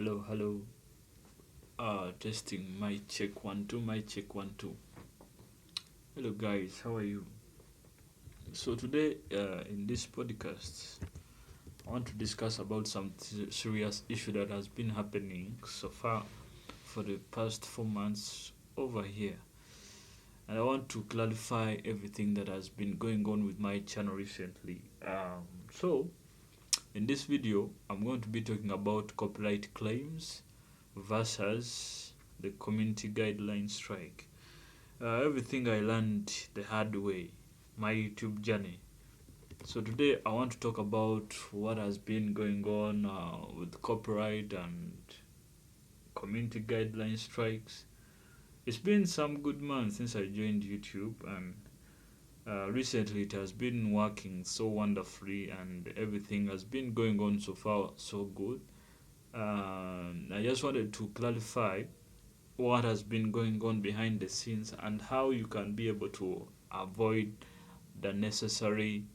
Hello. Testing. My check 1 2. My check 1 2. Hello, guys. How are you? So today, in this podcast, I want to discuss about some serious issue that has been happening so far for the past 4 months over here, and I want to clarify everything that has been going on with my channel recently. So in this video, I'm going to be talking about copyright claims versus the community guideline strike. Everything I learned the hard way, my YouTube journey. So today I want to talk about what has been going on with copyright and community guideline strikes. It's been some good months since I joined YouTube, and recently it has been working so wonderfully, and everything has been going on so far so good. I just wanted to clarify what has been going on behind the scenes and how you can be able to avoid the necessary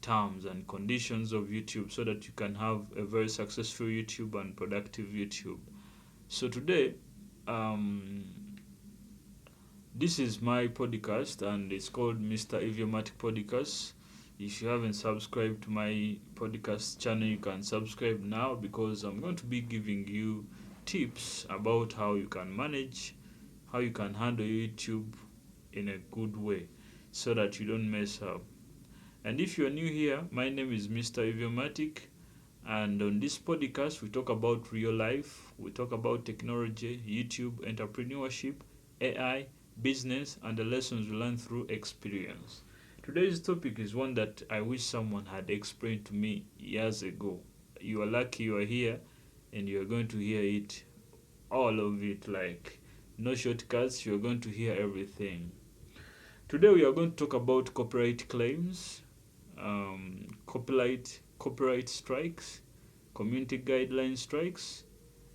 terms and conditions of YouTube so that you can have a very successful YouTube and productive YouTube. So today, um, this is my podcast and it's called MrEviomatic Podcast. If you haven't subscribed to my podcast channel, you can subscribe now because I'm going to be giving you tips about how you can manage, how you can handle YouTube in a good way so that you don't mess up. And if you're new here, my name is MrEviomatic, and on this podcast we talk about real life, we talk about technology, YouTube, entrepreneurship, AI, business, and the lessons we learn through experience. Today's topic is one that I wish someone had explained to me years ago. You are lucky you are here and you are going to hear it, all of it, like no shortcuts, you are going to hear everything. Today we are going to talk about copyright claims, copyright strikes, community guideline strikes,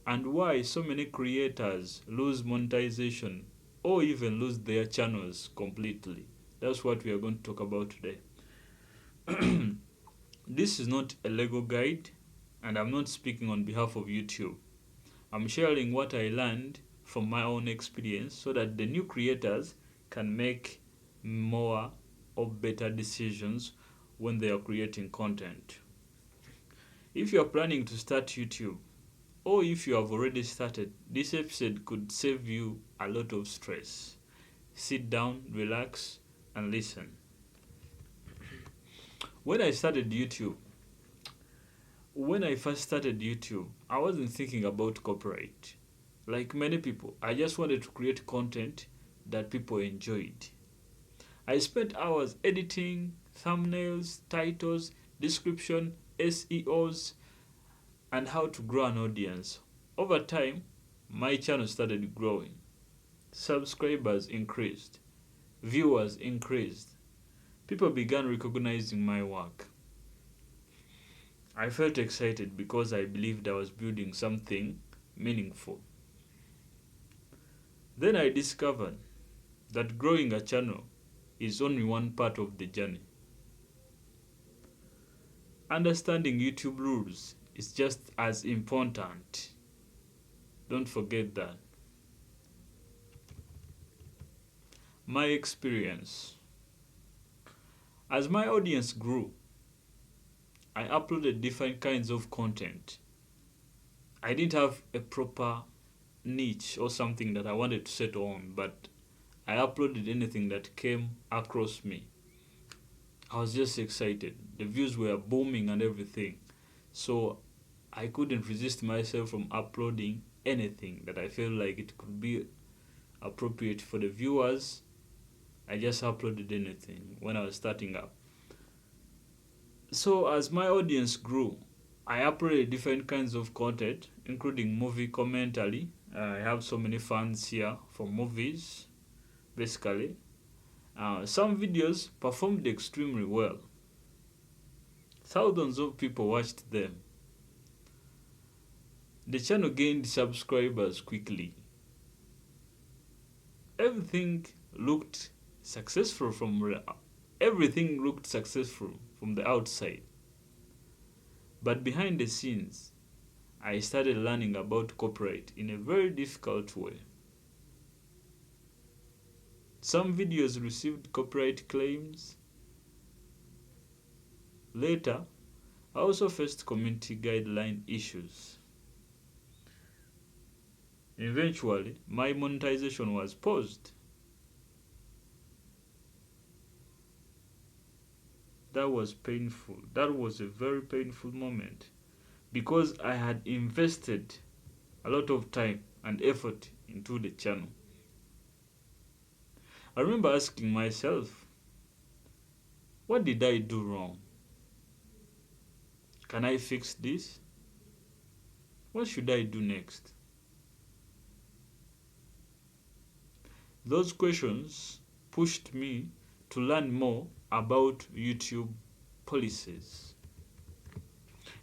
and why so many creators lose monetization or even lose their channels completely. That's what we are going to talk about today. This is not a legal guide, and I'm not speaking on behalf of YouTube. I'm sharing what I learned from my own experience so that the new creators can make more or better decisions when they are creating content. If you are planning to start YouTube, or if you have already started, this episode could save you a lot of stress. Sit down, relax, and listen. When I first started YouTube, I wasn't thinking about copyright. Like many people, I just wanted to create content that people enjoyed. I spent hours editing thumbnails, titles, description, SEOs, and how to grow an audience. Over time, my channel started growing. Subscribers increased, viewers increased. People began recognizing my work. I felt excited because I believed I was building something meaningful. Then I discovered that growing a channel is only one part of the journey. Understanding YouTube rules is just as important. Don't forget that. My experience. As my audience grew, I uploaded different kinds of content. I didn't have a proper niche or something that I wanted to settle on, but I uploaded anything that came across me. I was just excited. The views were booming and everything. So I couldn't resist myself from uploading anything that I felt like it could be appropriate for the viewers. I just uploaded anything when I was starting up. So as my audience grew, I uploaded different kinds of content, including movie commentary. I have so many fans here for movies, basically. Some videos performed extremely well. Thousands of people watched them. The channel gained subscribers quickly. Everything looked successful from the outside. But behind the scenes, I started learning about copyright in a very difficult way. Some videos received copyright claims. Later, I also faced community guideline issues. Eventually, my monetization was paused. That was painful. That was a very painful moment because I had invested a lot of time and effort into the channel. I remember asking myself, what did I do wrong? Can I fix this? What should I do next? Those questions pushed me to learn more about YouTube policies.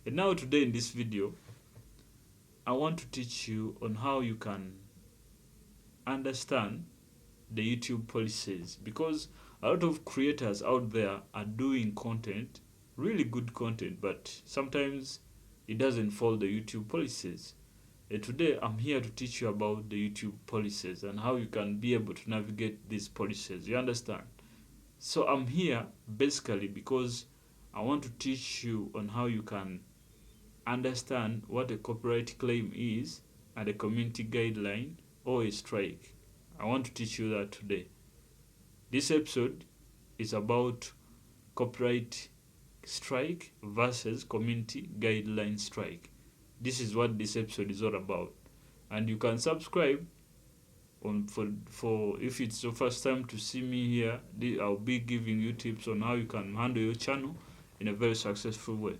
And now today in this video, I want to teach you on how you can understand the YouTube policies, because a lot of creators out there are doing content, really good content, but sometimes it doesn't follow the YouTube policies. And today I'm here to teach you about the YouTube policies and how you can be able to navigate these policies. You understand? So I'm here basically because I want to teach you on how you can understand what a copyright claim is and a community guideline or a strike. I want to teach you that today. This episode is about copyright strike versus community guideline strike. This is what this episode is all about. And you can subscribe for if it's your first time to see me here. I'll be giving you tips on how you can handle your channel in a very successful way.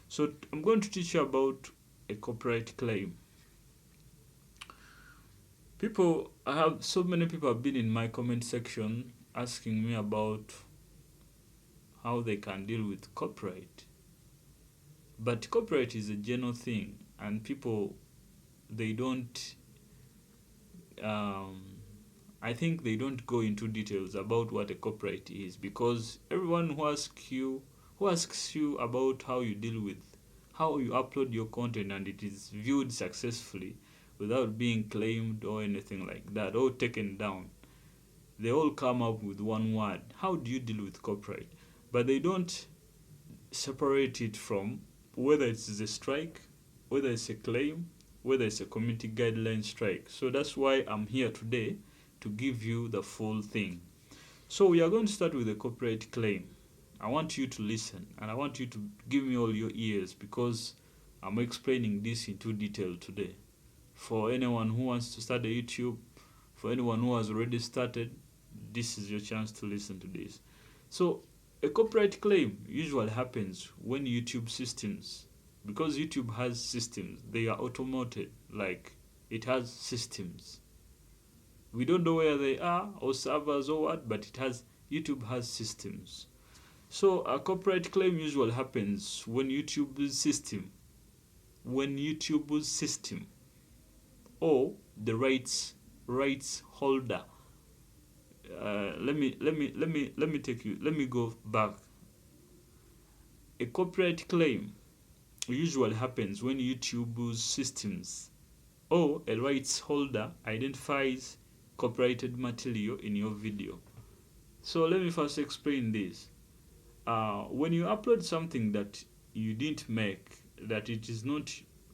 So I'm going to teach you about a copyright claim. So many people have been in my comment section asking me about how they can deal with copyright. But copyright is a general thing, and people, they don't, I think they don't go into details about what a copyright is, because everyone who asks you about how you deal with, how you upload your content and it is viewed successfully without being claimed or anything like that, or taken down, they all come up with one word: how do you deal with copyright? But they don't separate it from whether it's a strike, whether it's a claim, whether it's a community guideline strike. So that's why I'm here today, to give you the full thing. So we are going to start with a copyright claim. I want you to listen, and I want you to give me all your ears, because I'm explaining this into detail today. For anyone who wants to start a YouTube, for anyone who has already started, this is your chance to listen to this. So a copyright claim usually happens when YouTube systems, because YouTube has systems, they are automated, like it has systems. We don't know where they are, or servers or what, but YouTube has systems. So a copyright claim usually happens when YouTube's system, or the rights holder. Let me go back. A copyright claim usually happens when YouTube's systems or a rights holder identifies copyrighted material in your video. So let me first explain this. When you upload something that you didn't make, that it is not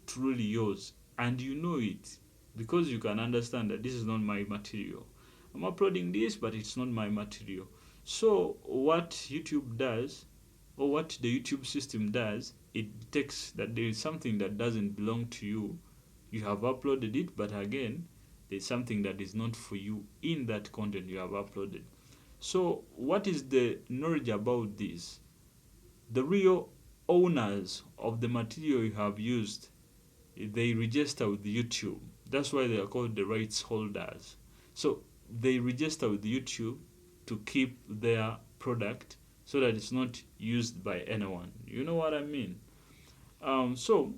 truly yours, and you know it, because you can understand that this is not my material. I'm uploading this, but it's not my material. So what YouTube does, or what the YouTube system does, it detects that there is something that doesn't belong to you. You have uploaded it, but again, there's something that is not for you in that content you have uploaded. So what is the knowledge about this? The real owners of the material you have used, they register with YouTube. That's why they are called the rights holders. So they register with YouTube to keep their product so that it's not used by anyone. You know what I mean? So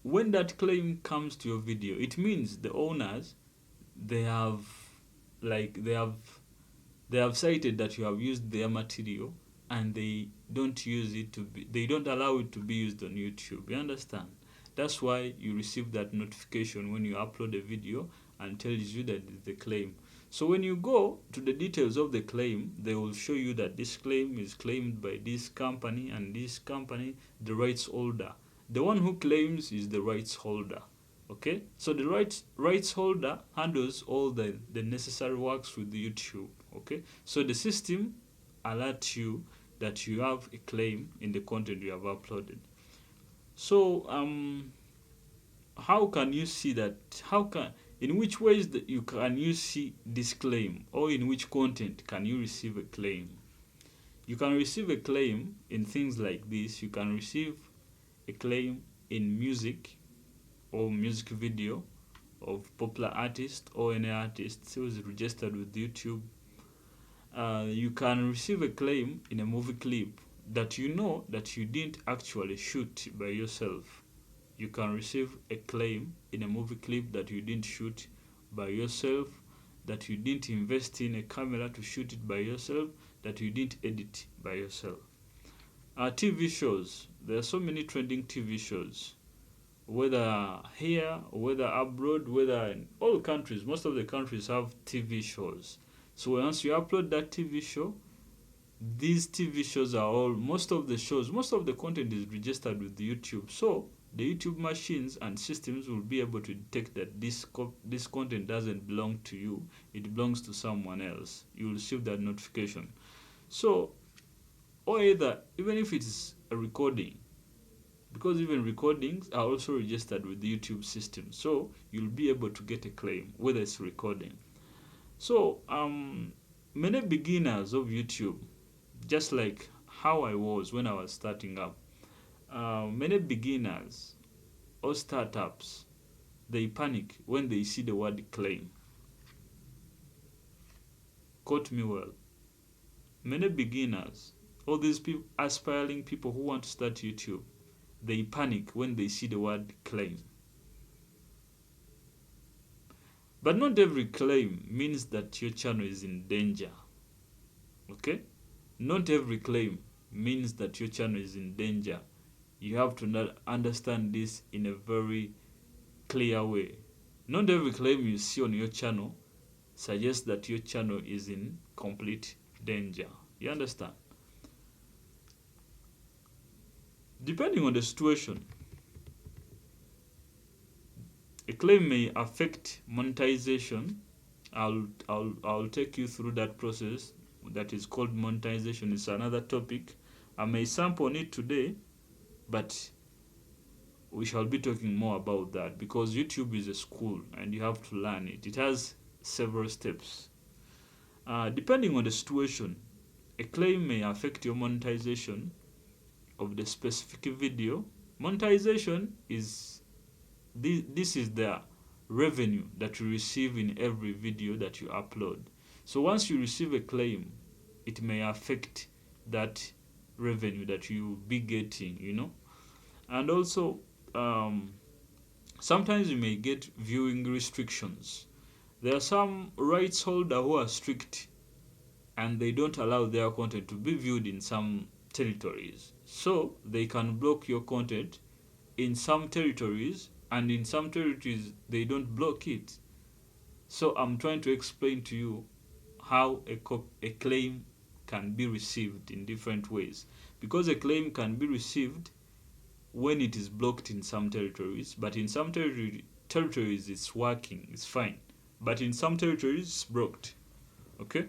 when that claim comes to your video, it means the owners, they have cited that you have used their material, and they don't allow it to be used on YouTube. You understand? That's why you receive that notification when you upload a video and tells you that it's the claim. So when you go to the details of the claim, they will show you that this claim is claimed by this company, and this company, the rights holder. The one who claims is the rights holder. Okay, so the rights holder handles all the necessary works with YouTube. Okay, so the system alerts you that you have a claim in the content you have uploaded. So how can you see that? In which ways can you see this claim, or in which content can you receive a claim? You can receive a claim in things like this. You can receive a claim in music or music video of popular artist or any artist who is registered with YouTube. You can receive a claim in a movie clip that you know that you didn't actually shoot by yourself. You can receive a claim in a movie clip that you didn't shoot by yourself, that you didn't invest in a camera to shoot it by yourself, that you didn't edit by yourself. TV shows. There are so many trending TV shows, whether here, whether abroad, whether in all countries. Most of the countries have TV shows. So once you upload that TV show, these TV shows are all, most of the content is registered with YouTube. So the YouTube machines and systems will be able to detect that this content doesn't belong to you, it belongs to someone else. You will receive that notification. So, or either, even if it's a recording, because even recordings are also registered with the YouTube system, so you'll be able to get a claim whether it's recording. So many beginners of YouTube, just like how I was when I was starting up, many beginners or startups, they panic when they see the word claim. Quote me well. Many beginners, all these aspiring people who want to start YouTube, they panic when they see the word claim. But not every claim means that your channel is in danger. Okay? Not every claim means that your channel is in danger. You have to understand this in a very clear way. Not every claim you see on your channel suggests that your channel is in complete danger. You understand? Depending on the situation, a claim may affect monetization. I'll take you through that process that is called monetization. It's another topic. I may sample on it today, but we shall be talking more about that because YouTube is a school and you have to learn it. It has several steps. Depending on the situation, a claim may affect your monetization of the specific video. Monetization is this is the revenue that you receive in every video that you upload. So once you receive a claim, it may affect that revenue that you will be getting, And also, sometimes you may get viewing restrictions. There are some rights holders who are strict and they don't allow their content to be viewed in some territories. So they can block your content in some territories, and in some territories they don't block it. So I'm trying to explain to you how a claim can be received in different ways. Because a claim can be received when it is blocked in some territories, but in some territories it's working, it's fine. But in some territories it's blocked. Okay?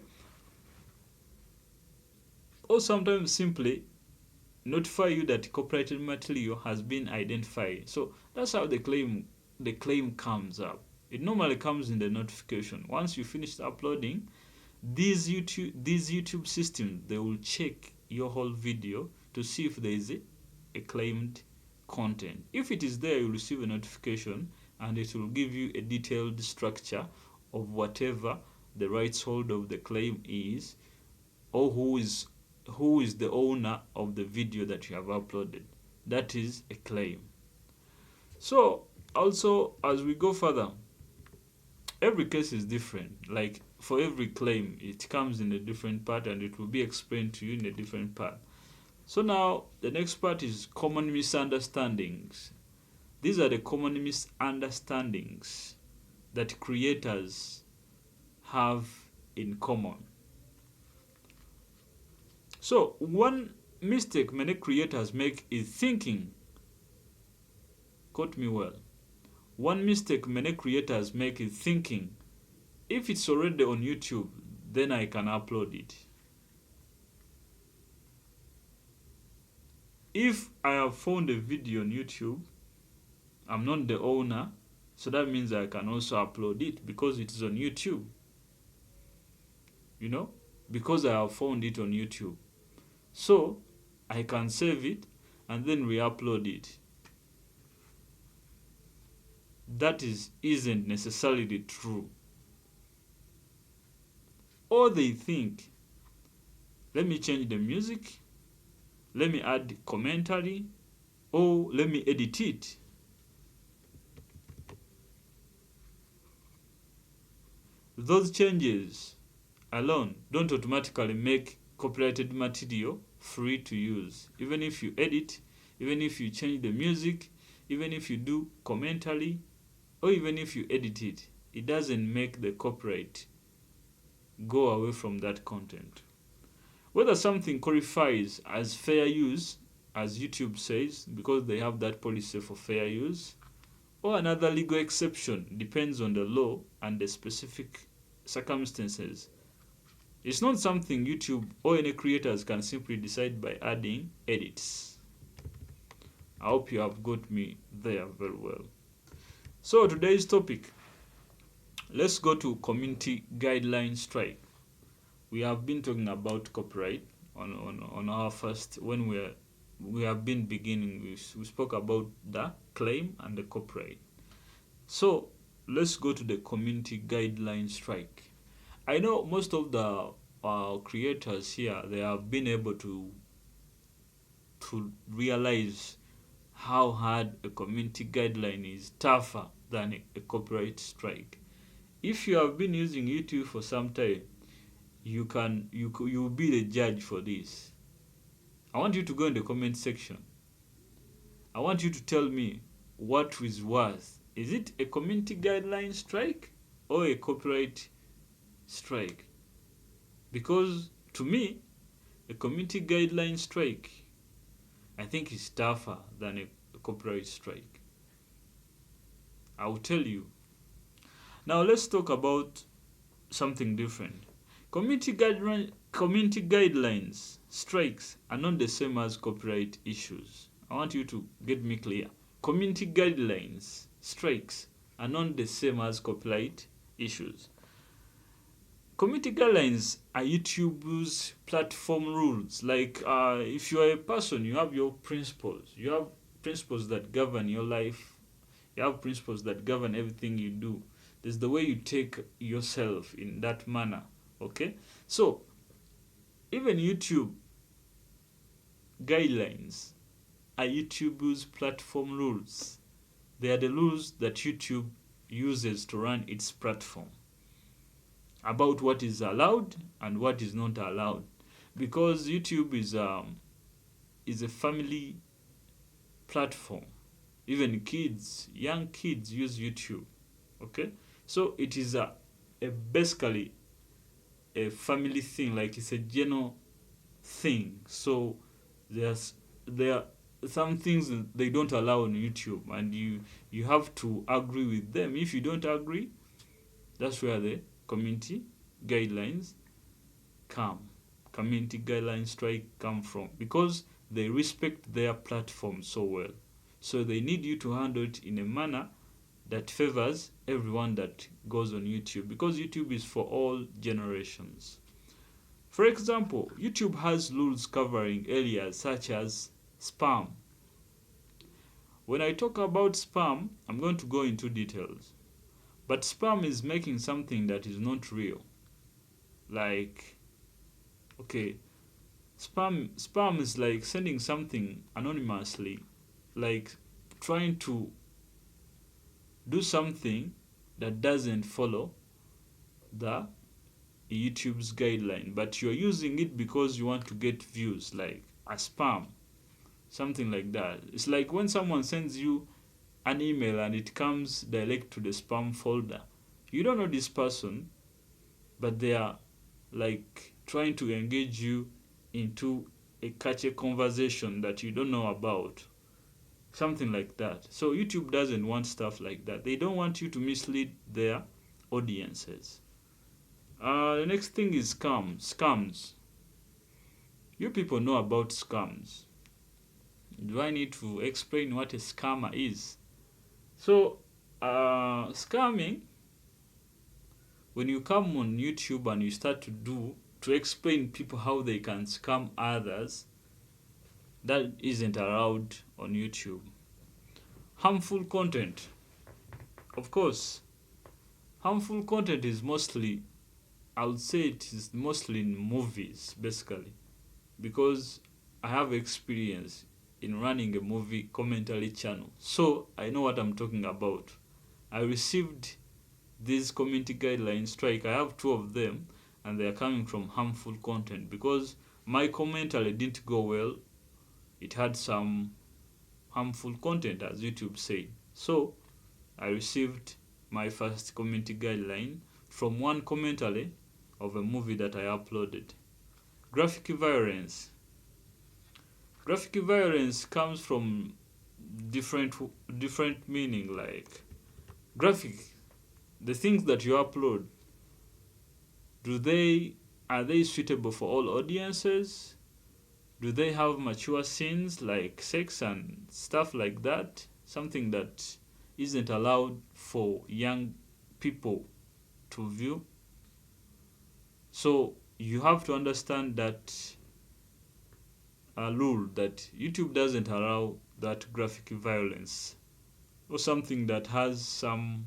Or sometimes simply notify you that copyrighted material has been identified. So that's how the claim comes up. It normally comes in the notification. Once you finish uploading, these YouTube systems, they will check your whole video to see if there is a claimed content. If it is there, you'll receive a notification and it will give you a detailed structure of whatever the rights holder of the claim is, or who is the owner of the video that you have uploaded. That is a claim. So also, as we go further, every case is different. Like for every claim, it comes in a different part and it will be explained to you in a different part. So now the next part is common misunderstandings. These are the common misunderstandings that creators have in common. So, one mistake many creators make is thinking, quote me well, one mistake many creators make is thinking, if it's already on YouTube, then I can upload it. If I have found a video on YouTube, I'm not the owner, so that means I can also upload it because it is on YouTube. Because I have found it on YouTube. So, I can save it and then re-upload it. That isn't necessarily true. Or they think, let me change the music, let me add commentary, or let me edit it. Those changes alone don't automatically make copyrighted material free to use. Even if you edit, even if you change the music, even if you do commentary, or even if you edit it, it doesn't make the copyright go away from that content. Whether something qualifies as fair use, as YouTube says, because they have that policy for fair use, or another legal exception, depends on the law and the specific circumstances. It's not something YouTube or any creators can simply decide by adding edits. I hope you have got me there very well. So today's topic, let's go to community guideline strike. We have been talking about copyright on our first, when we have been beginning, we spoke about the claim and the copyright. So let's go to the community guideline strike. I know most of the creators here, they have been able to realize how hard a community guideline is, tougher than a copyright strike. If you have been using YouTube for some time, you will be the judge for this. I want you to go in the comment section. I want you to tell me what is worse. Is it a community guideline strike or a copyright strike? Because to me, a community guideline strike, I think, is tougher than a copyright strike. I will tell you. Now let's talk about something different. Community guidelines strikes are not the same as copyright issues. I want you to get me clear. Community guidelines strikes are not the same as copyright issues. Community guidelines are YouTube's platform rules. Like if you are a person, you have your principles. You have principles that govern your life. You have principles that govern everything you do. There's the way you take yourself in that manner. Okay? So, even YouTube guidelines are YouTube's platform rules. They are the rules that YouTube uses to run its platform, about what is allowed and what is not allowed. Because YouTube is a family platform. Even kids, young kids use YouTube. Okay? So it is basically a family thing, like it's a general thing. So there are some things that they don't allow on YouTube, and you have to agree with them. If you don't agree, that's where the community guidelines community guidelines strike come from, because they respect their platform so well. So they need you to handle it in a manner that favors everyone that goes on YouTube, because YouTube is for all generations. For example, YouTube has rules covering areas such as spam. When I talk about spam, I'm going to go into details. But spam is making something that is not real. Like, okay, spam is like sending something anonymously, like trying to do something that doesn't follow the YouTube's guideline, but you're using it because you want to get views, like a spam, something like that. It's like when someone sends you an email and it comes direct to the spam folder. You don't know this person, but they are like trying to engage you into a catchy conversation that you don't know about. Something like that. So YouTube doesn't want stuff like that. They don't want you to mislead their audiences. The next thing is scams. You people know about scams. Do I need to explain what a scammer is? So, scamming, when you come on YouTube and you start to explain people how they can scam others, that isn't allowed on YouTube. Harmful content. Of course, harmful content is mostly, I would say it is mostly in movies, basically. Because I have experience in running a movie commentary channel. So, I know what I'm talking about. I received these community guidelines strike. I have 2 of them, and they are coming from harmful content because my commentary didn't go well. It had some harmful content, as YouTube said. So I received my first community guideline from one commentary of a movie that I uploaded. Graphic violence. Graphic violence comes from different meaning, like graphic. The things that you upload, are they suitable for all audiences? Do they have mature scenes like sex and stuff like that? Something that isn't allowed for young people to view. So you have to understand that rule that YouTube doesn't allow that graphic violence or something that has some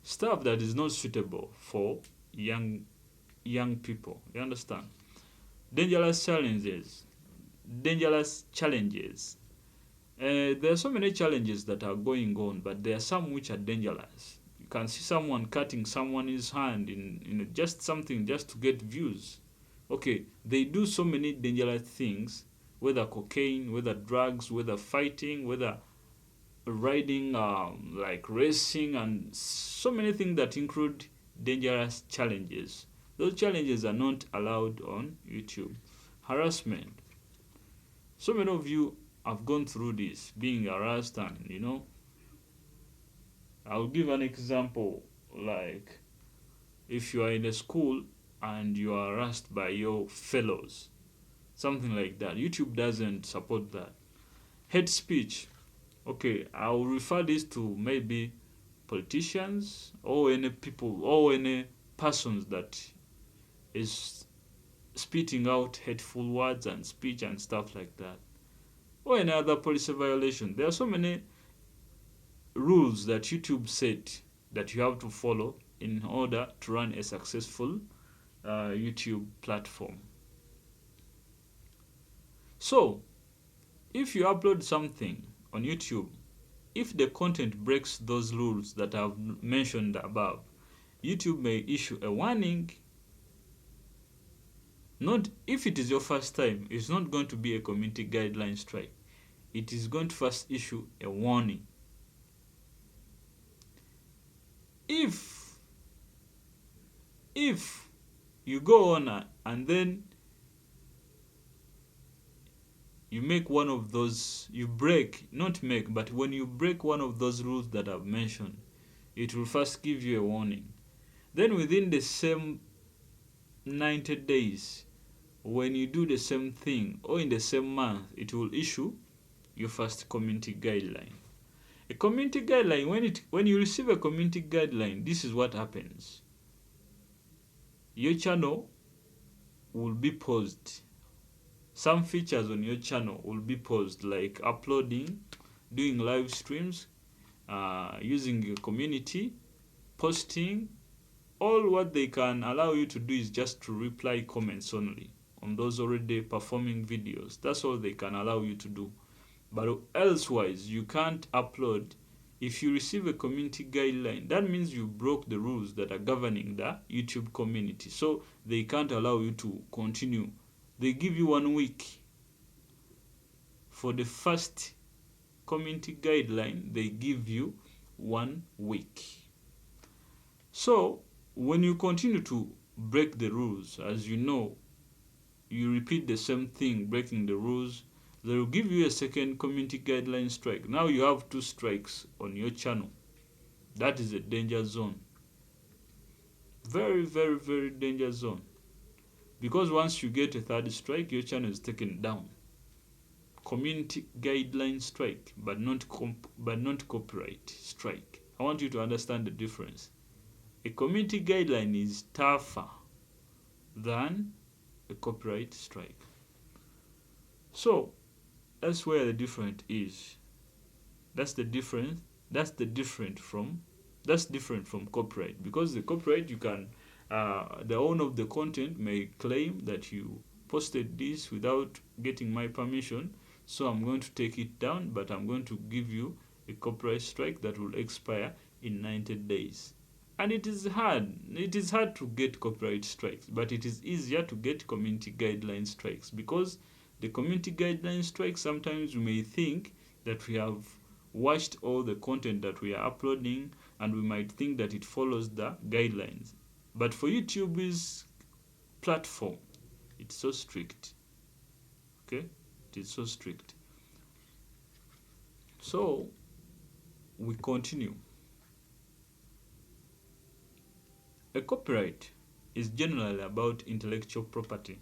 stuff that is not suitable for young people. You understand? Dangerous challenges. There are so many challenges that are going on, but there are some which are dangerous. You can see someone cutting someone's hand in just something just to get views. Okay, they do so many dangerous things, whether cocaine, whether drugs, whether fighting, whether riding, like racing, and so many things that include dangerous challenges. Those challenges are not allowed on YouTube. Harassment. So many of you have gone through this, being harassed, and I'll give an example. Like, if you are in a school and you are harassed by your fellows, something like that. YouTube doesn't support that. Hate speech. Okay, I'll refer this to maybe politicians or any people or any persons that is spitting out hateful words and speech and stuff like that, or any other policy violation. There are so many rules that YouTube set that you have to follow in order to run a successful YouTube platform. So, if you upload something on YouTube, if the content breaks those rules that I've mentioned above, YouTube may issue a warning. Not if it is your first time, it's not going to be a community guideline strike. It is going to first issue a warning. If you go on and then you make one of those, but when you break one of those rules that I've mentioned, it will first give you a warning. Then within the same 90 days, when you do the same thing, or in the same month, it will issue your first community guideline. A community guideline, when you receive a community guideline, this is what happens. Your channel will be paused. Some features on your channel will be paused, like uploading, doing live streams, using your community, posting. All what they can allow you to do is just to reply comments only on those already performing videos. That's all they can allow you to do. But elsewise, you can't upload. If you receive a community guideline, that means you broke the rules that are governing the YouTube community. So they can't allow you to continue. They give you 1 week for the first community guideline, they give you 1 week. So when you continue to break the rules, as you know, you repeat the same thing, breaking the rules, they will give you a second community guideline strike. Now you have 2 strikes on your channel. That is a danger zone. Very, very, very danger zone. Because once you get a 3rd strike, your channel is taken down. Community guideline strike, but not copyright strike. I want you to understand the difference. A community guideline is tougher than a copyright strike. So that's where the difference is. That's different from copyright, because the copyright, you can the owner of the content may claim that you posted this without getting my permission, so I'm going to take it down, but I'm going to give you a copyright strike that will expire in 90 days. And it is hard to get copyright strikes, but it is easier to get community guideline strikes, because the community guideline strikes, sometimes you may think that we have watched all the content that we are uploading, and we might think that it follows the guidelines. But for YouTube's platform, it's so strict. Okay? It is so strict. So we continue. A copyright is generally about intellectual property.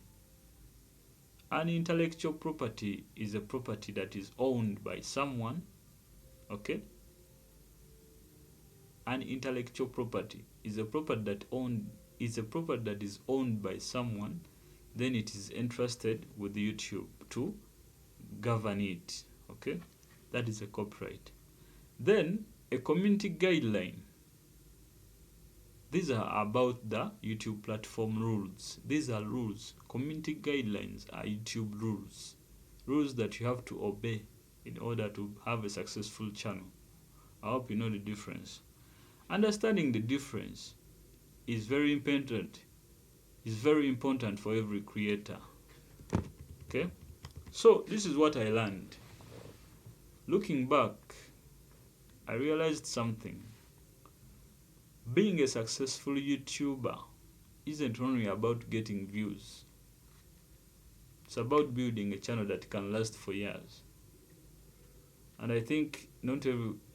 An intellectual property is a property that is owned by someone. Okay? An intellectual property is a property that is owned by someone, then it is entrusted with YouTube to govern it. Okay? That is a copyright. Then a community guideline. These are about the YouTube platform rules. These are rules. Community guidelines are YouTube rules. Rules that you have to obey in order to have a successful channel. I hope you know the difference. Understanding the difference is very important. It's very important for every creator. Okay? So this is what I learned. Looking back, I realized something. Being a successful YouTuber isn't only about getting views. It's about building a channel that can last for years. And I think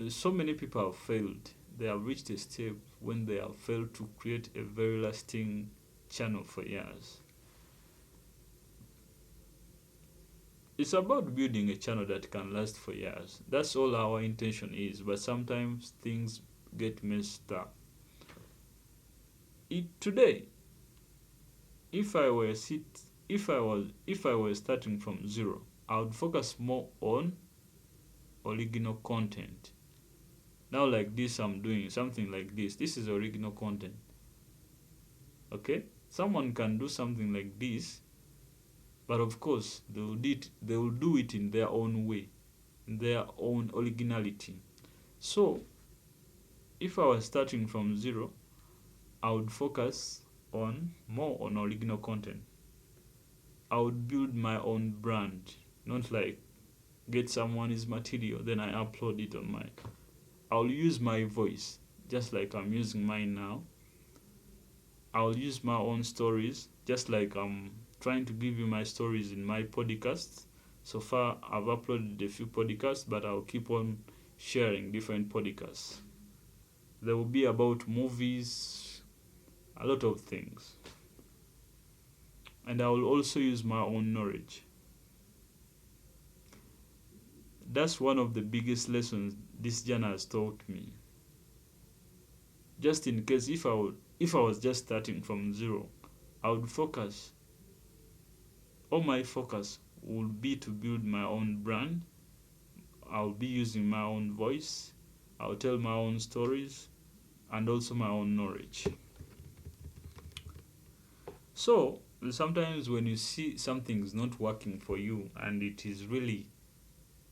so many people have failed. They have reached a step when they have failed to create a very lasting channel for years. It's about building a channel that can last for years. That's all our intention is, but sometimes things get messed up. Today, if I were starting from zero, I would focus more on original content. Now like this, I'm doing something like this. This is original content. Okay? Someone can do something like this, but of course they will do it in their own way, in their own originality. So if I was starting from zero, I would focus more on original content. I would build my own brand, not like get someone's material, then I upload it on mine. I'll use my voice, just like I'm using mine now. I'll use my own stories, just like I'm trying to give you my stories in my podcasts. So far, I've uploaded a few podcasts, but I'll keep on sharing different podcasts. There will be about movies, a lot of things. And I will also use my own knowledge. That's one of the biggest lessons this journey has taught me. Just in case, if I was just starting from zero, I would focus. All my focus would be to build my own brand. I'll be using my own voice. I'll tell my own stories and also my own knowledge. So sometimes when you see something's not working for you and it is really,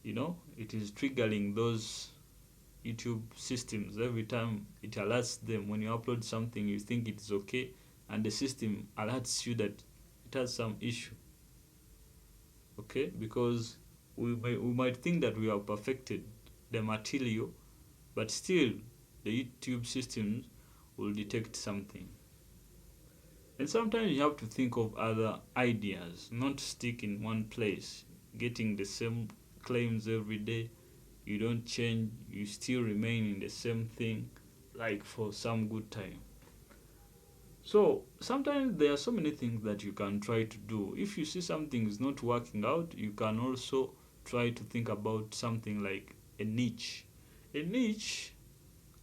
it is triggering those YouTube systems. Every time it alerts them when you upload something, you think it's okay, and the system alerts you that it has some issue. Okay? Because we might think that we have perfected the material, but still the YouTube systems will detect something. And sometimes you have to think of other ideas, not stick in one place, getting the same claims every day. You don't change, you still remain in the same thing, like for some good time. So sometimes there are so many things that you can try to do. If you see something is not working out, you can also try to think about something like a niche. A niche,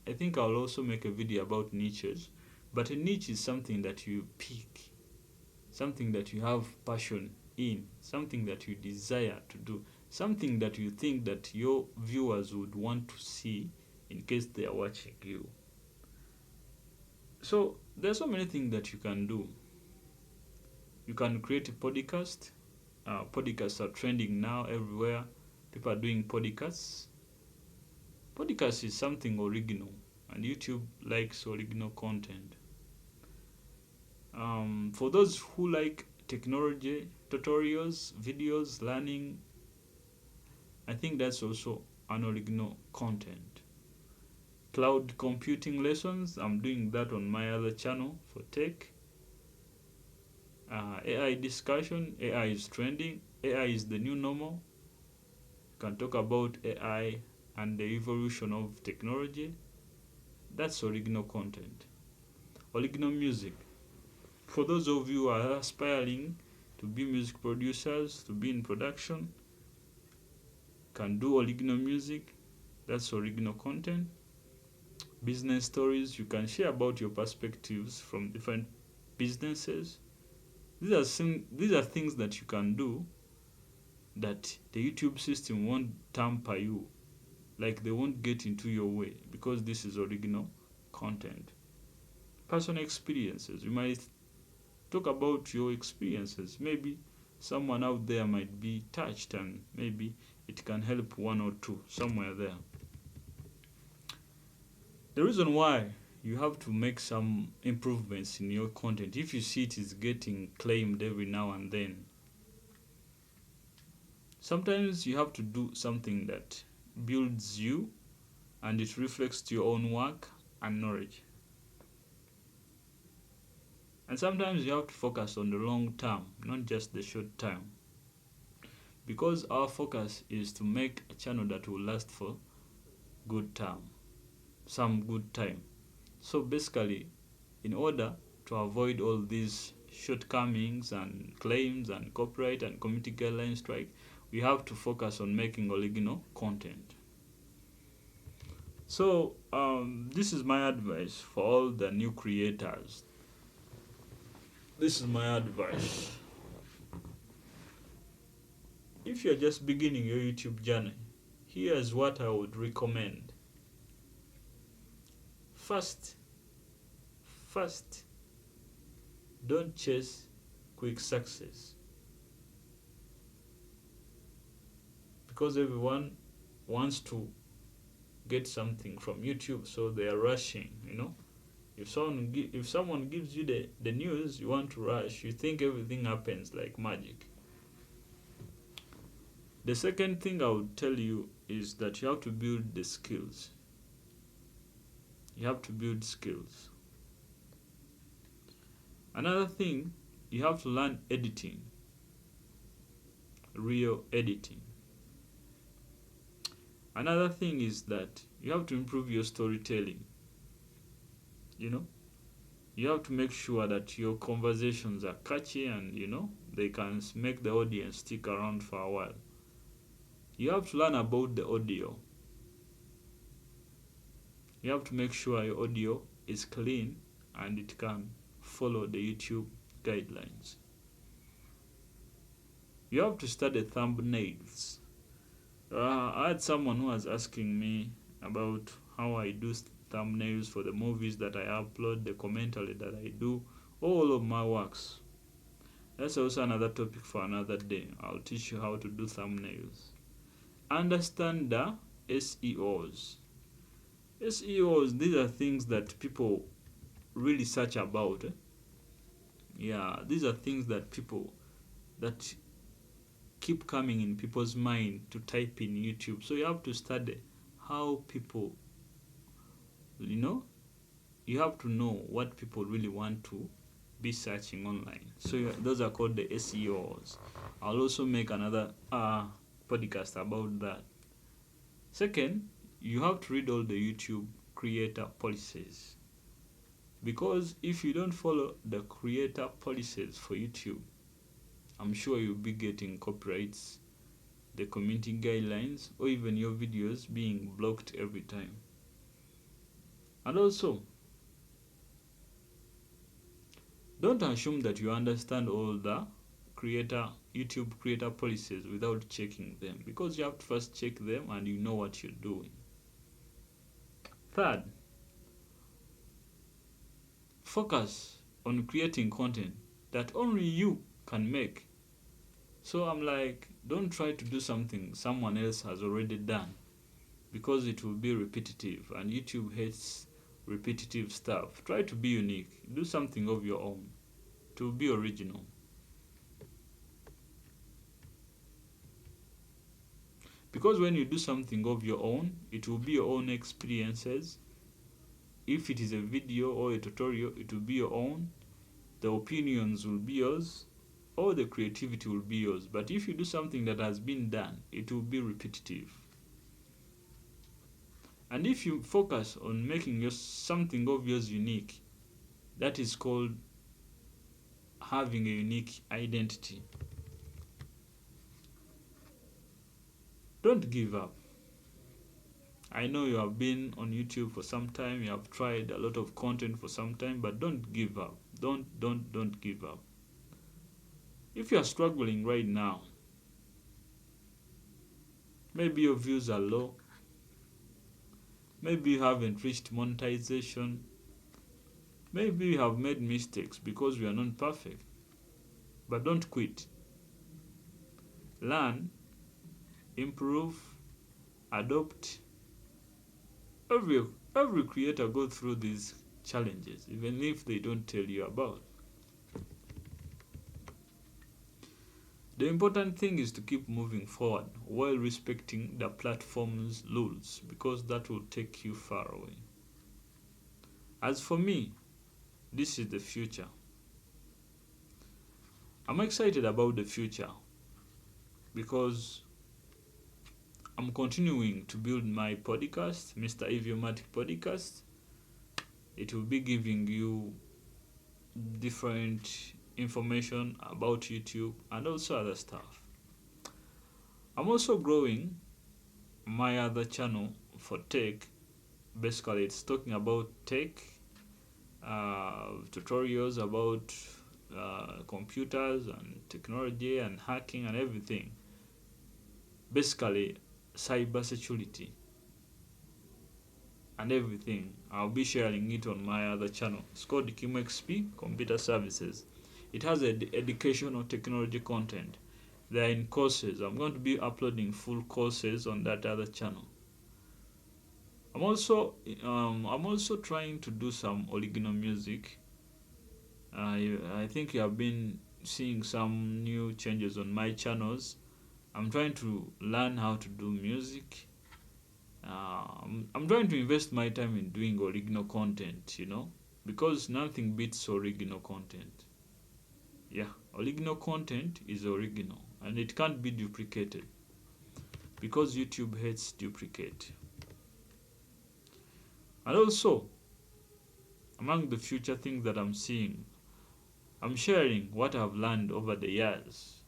I think I'll also make a video about niches, but a niche is something that you pick, something that you have passion in, something that you desire to do, something that you think that your viewers would want to see in case they are watching you. So there's so many things that you can do. You can create a podcast. Podcasts are trending now everywhere. People are doing podcasts. Podcast is something original, and YouTube likes original content. For those who like technology, tutorials, videos, learning, I think that's also an original content. Cloud computing lessons, I'm doing that on my other channel for tech. AI discussion, AI is trending, AI is the new normal. You can talk about AI and the evolution of technology. That's original content. Original music. For those of you who are aspiring to be music producers, to be in production, can do original music. That's original content. Business stories, you can share about your perspectives from different businesses. These are things that you can do that the YouTube system won't tamper you, like they won't get into your way, because this is original content. Personal experiences, you might talk about your experiences. Maybe someone out there might be touched, and maybe it can help one or two somewhere there. The reason why you have to make some improvements in your content, if you see it is getting claimed every now and then, sometimes you have to do something that builds you and it reflects your own work and knowledge. And sometimes you have to focus on the long term, not just the short term, because our focus is to make a channel that will last for some good time. So basically, in order to avoid all these shortcomings and claims and copyright and community guideline strike, we have to focus on making original content. So this is my advice for all the new creators. This is my advice. If you're just beginning your YouTube journey, here's what I would recommend. First, don't chase quick success, because everyone wants to get something from YouTube, so they are rushing. If someone gives you the news, you want to rush. You think everything happens like magic. The second thing I would tell you is that you have to build the skills. You have to build skills. Another thing, you have to learn editing. Real editing. Another thing is that you have to improve your storytelling. You have to make sure that your conversations are catchy and, they can make the audience stick around for a while. You have to learn about the audio. You have to make sure your audio is clean and it can follow the YouTube guidelines. You have to study thumbnails. I had someone who was asking me about how I do thumbnails for the movies that I upload, the commentary that I do, all of my works. That's also another topic for another day. I'll teach you how to do thumbnails. Understand the SEOs. SEOs, these are things that people really search about. Yeah, these are things that keep coming in people's mind to type in YouTube. So you have to study how people, you know, you have to know what people really want to be searching online. So those are called the SEOs. I'll also make another podcast about that. Second, you have to read all the YouTube creator policies, because if you don't follow the creator policies for YouTube, I'm sure you'll be getting copyrights, the community guidelines, or even your videos being blocked every time. And also, don't assume that you understand all the YouTube creator policies without checking them, because you have to first check them and you know what you're doing. Third, focus on creating content that only you can make. So I'm like, don't try to do something someone else has already done, because it will be repetitive, and YouTube hates repetitive stuff. Try to be unique. Do something of your own to be original. Because when you do something of your own, it will be your own experiences. If it is a video or a tutorial, it will be your own. The opinions will be yours, or the creativity will be yours. But if you do something that has been done, it will be repetitive. And if you focus on making something of yours unique, that is called having a unique identity. Don't give up. I know you have been on YouTube for some time, you have tried a lot of content for some time, but don't give up. Don't give up. If you are struggling right now, maybe your views are low, maybe you haven't reached monetization, maybe you have made mistakes, because we are not perfect. But don't quit. Learn, improve, adopt. Every creator goes through these challenges, even if they don't tell you about. The important thing is to keep moving forward while respecting the platform's rules, because that will take you far away. As for me, this is the future. I'm excited about the future because I'm continuing to build my podcast, MrEviomatic Podcast. It will be giving you different information about YouTube and also other stuff. I'm also growing my other channel for tech. Basically, it's talking about tech, tutorials about computers and technology and hacking and everything. Basically, cybersecurity and everything. I'll be sharing it on my other channel. It's called KimoXP Computer Services. It has educational technology content. They are in courses. I'm going to be uploading full courses on that other channel. I'm also trying to do some original music. I think you have been seeing some new changes on my channels. I'm trying to learn how to do music. I'm trying to invest my time in doing original content, because nothing beats original content. Yeah, original content is original and it can't be duplicated, because YouTube hates duplicate. And also, among the future things that I'm seeing, I'm sharing what I've learned over the years.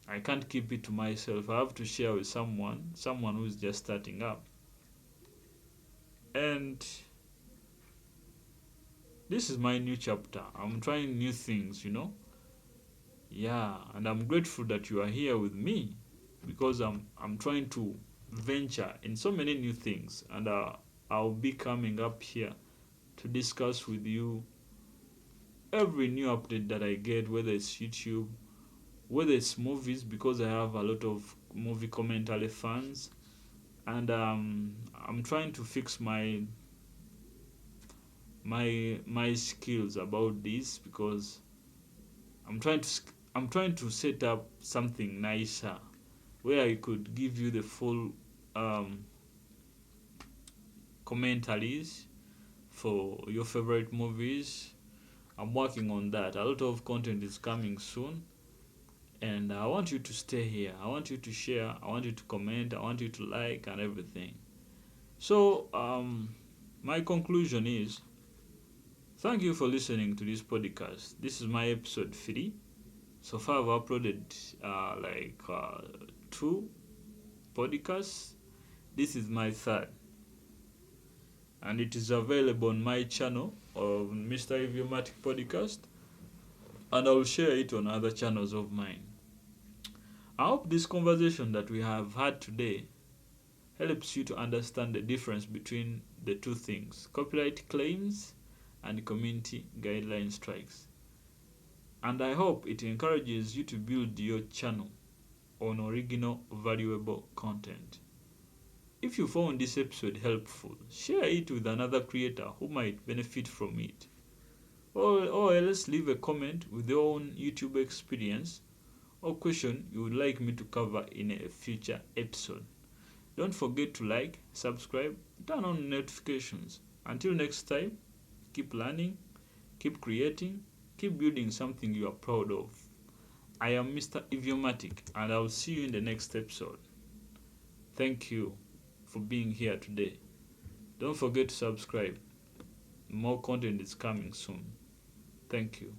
I can't keep it to myself. I have to share with someone who's just starting up. And this is my new chapter. I'm trying new things, Yeah, and I'm grateful that you are here with me, because I'm trying to venture in so many new things, and I'll be coming up here to discuss with you every new update that I get, whether it's YouTube, whether it's movies, because I have a lot of movie commentary fans, and I'm trying to fix my skills about this, because I'm trying I'm trying to set up something nicer where I could give you the full um, commentaries for your favorite movies. I'm working on that. A lot of content is coming soon, and I want you to stay here. I want you to share. I want you to comment. I want you to like and everything. So, my conclusion is thank you for listening to this podcast. This is my episode 3. So far, I've uploaded two podcasts. This is my third, and it is available on my channel of MrEviomatic Podcast, and I'll share it on other channels of mine. I hope this conversation that we have had today helps you to understand the difference between the two things: copyright claims and community guideline strikes. And I hope it encourages you to build your channel on original, valuable content. If you found this episode helpful, share it with another creator who might benefit from it. Or else leave a comment with your own YouTube experience or question you would like me to cover in a future episode. Don't forget to like, subscribe, turn on notifications. Until next time, keep learning, keep creating, keep building something you are proud of. I am Mr. Eviomatic, and I will see you in the next episode. Thank you for being here today. Don't forget to subscribe. More content is coming soon. Thank you.